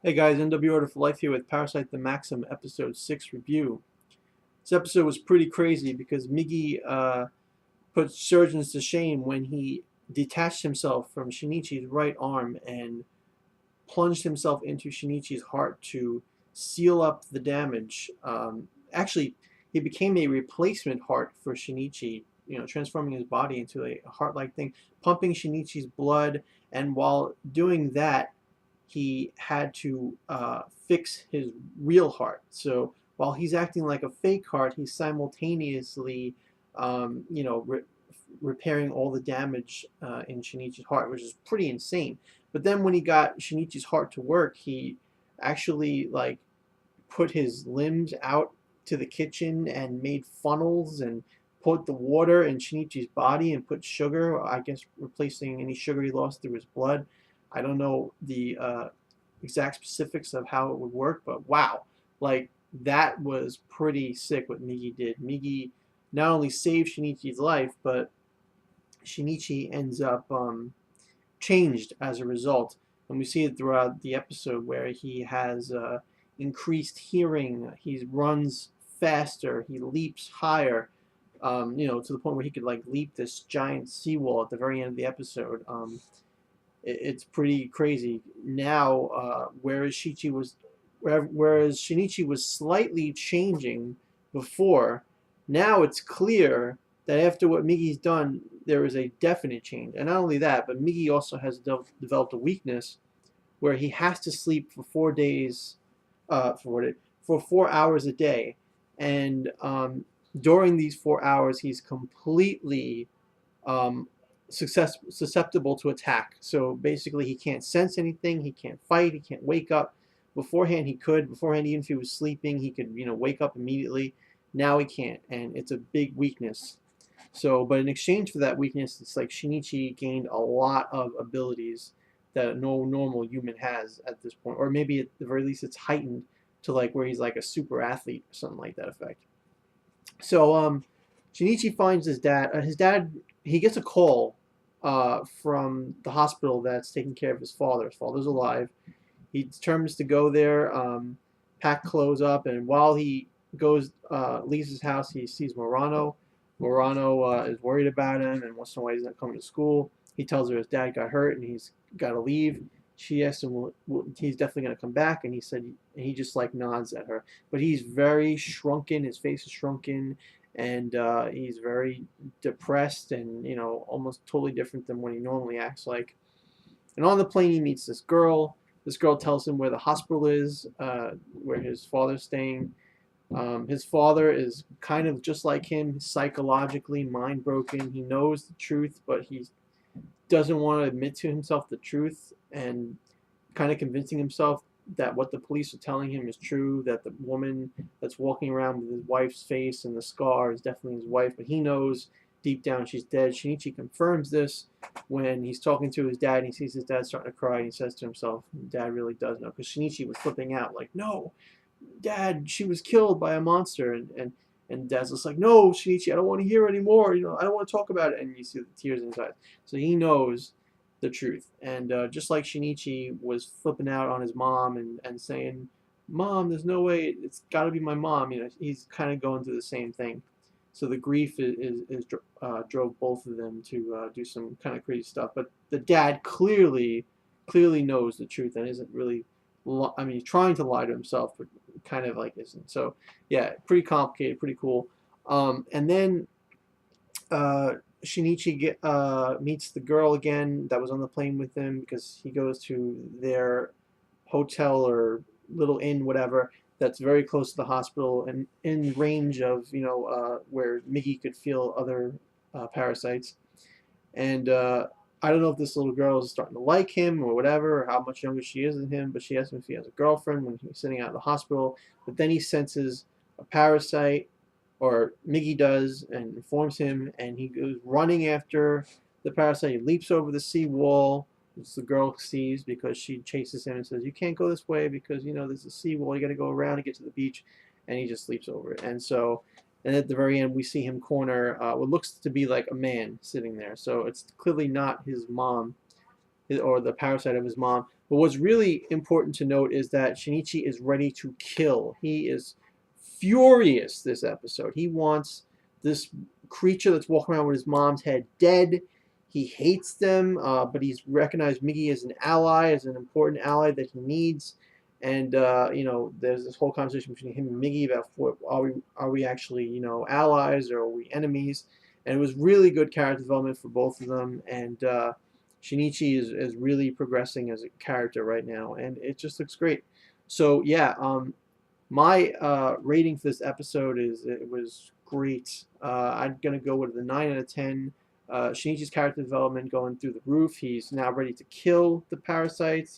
Hey guys, NW Order for Life here with Parasyte The Maxim episode 6 review. This episode was pretty crazy because Migi put surgeons to shame when he detached himself from Shinichi's right arm and plunged himself into Shinichi's heart to seal up the damage. Actually, he became a replacement heart for Shinichi, transforming his body into a heart-like thing, pumping Shinichi's blood, and while doing that, he had to fix his real heart. So while he's acting like a fake heart, he's simultaneously, repairing all the damage in Shinichi's heart, which is pretty insane. But then when he got Shinichi's heart to work, he actually put his limbs out to the kitchen and made funnels and put the water in Shinichi's body and put sugar, I guess replacing any sugar he lost through his blood. I don't know the exact specifics of how it would work, but wow, that was pretty sick what Migi did. Migi not only saved Shinichi's life, but Shinichi ends up changed as a result. And we see it throughout the episode where he has increased hearing, he runs faster, he leaps higher, to the point where he could leap this giant seawall at the very end of the episode. It's pretty crazy. Now, whereas Shinichi was slightly changing before, now it's clear that after what Migi's done, there is a definite change. And not only that, but Migi also has developed a weakness where he has to sleep for 4 days, for 4 hours a day, and during these 4 hours, he's completely um, susceptible to attack. So basically, he can't sense anything. He can't fight. He can't wake up. Beforehand, he could. Beforehand, even if he was sleeping, he could wake up immediately. Now he can't, and it's a big weakness. So, but in exchange for that weakness, it's like Shinichi gained a lot of abilities that no normal human has at this point, or maybe at the very least, it's heightened to where he's like a super athlete or something like that effect. So, Shinichi finds his dad. He gets a call from the hospital that's taking care of his father. His father's alive. He determines to go there, pack clothes up, and while he leaves his house, he sees Murano. Murano is worried about him and wants to know why he's not coming to school. He tells her his dad got hurt and he's got to leave. She asks him, he's definitely going to come back, and he just nods at her. But he's very shrunken. His face is shrunken, and he's very depressed and almost totally different than what he normally acts like. And on the plane, he meets this girl. This girl tells him where the hospital is, where his father's staying. His father is kind of just like him, psychologically mind broken. He knows the truth, but he doesn't want to admit to himself the truth, and kind of convincing himself that what the police are telling him is true, that the woman that's walking around with his wife's face and the scar is definitely his wife, but he knows deep down she's dead. Shinichi confirms this when he's talking to his dad and he sees his dad starting to cry, and he says to himself, Dad really does know, because Shinichi was flipping out like, no, Dad, she was killed by a monster, and Dad's just like, no, Shinichi, I don't want to hear anymore. I don't want to talk about it. And you see the tears in his eyes. So he knows the truth. And just like Shinichi was flipping out on his mom and saying, Mom, there's no way, it's got to be my mom. He's kind of going through the same thing. So the grief drove both of them to do some kind of crazy stuff. But the dad clearly knows the truth and isn't really, he's trying to lie to himself, but kind of isn't. So yeah, pretty complicated, pretty cool. And then Shinichi meets the girl again that was on the plane with him, because he goes to their hotel or little inn, whatever, that's very close to the hospital and in range of where Migi could feel other parasites. And I don't know if this little girl is starting to like him or whatever, or how much younger she is than him, but she asks him if he has a girlfriend when he's sitting out of the hospital. But then he senses a parasite, or Migi does, and informs him, and he goes running after the parasite. He leaps over the seawall, which the girl sees because she chases him and says, you can't go this way because, there's a seawall. You got to go around to get to the beach. And he just leaps over it. And at the very end, we see him corner what looks to be like a man sitting there. So it's clearly not his mom, or the parasite of his mom. But what's really important to note is that Shinichi is ready to kill. He is furious this episode. He wants this creature that's walking around with his mom's head dead. He hates them, but he's recognized Migi as an ally, as an important ally that he needs. And there's this whole conversation between him and Migi about are we actually allies or are we enemies? And it was really good character development for both of them. And Shinichi is really progressing as a character right now, and it just looks great. So yeah, my rating for this episode is it was great. I'm gonna go with the 9 out of 10. Shinichi's character development going through the roof. He's now ready to kill the parasites.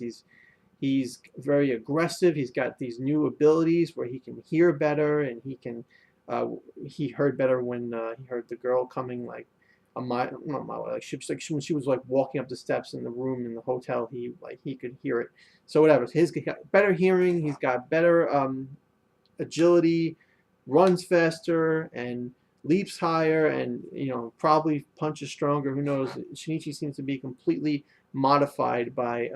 He's very aggressive. He's got these new abilities where he can hear better, and he heard better when he heard the girl coming like a mile, not a mile, like when she was like walking up the steps in the room in the hotel. He could hear it. So whatever. He's got better hearing. He's got better agility, runs faster, and leaps higher, and probably punches stronger. Who knows? Shinichi seems to be completely modified by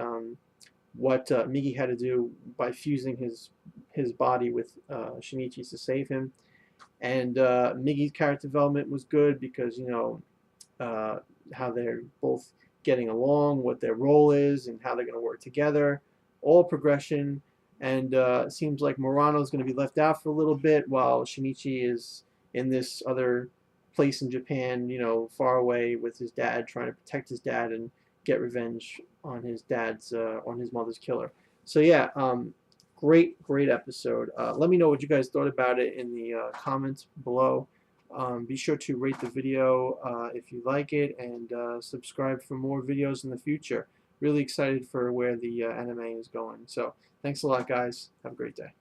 what Migi had to do by fusing his body with Shinichi's to save him. And Migi's character development was good because how they're both getting along, what their role is, and how they're going to work together. All progression. And it seems like Murano is going to be left out for a little bit while Shinichi is in this other place in Japan, far away with his dad, trying to protect his dad and get revenge on his mother's killer. So yeah, great episode. Let me know what you guys thought about it in the comments below. Be sure to rate the video if you like it, and subscribe for more videos in the future. Really excited for where the anime is going. So thanks a lot, guys. Have a great day.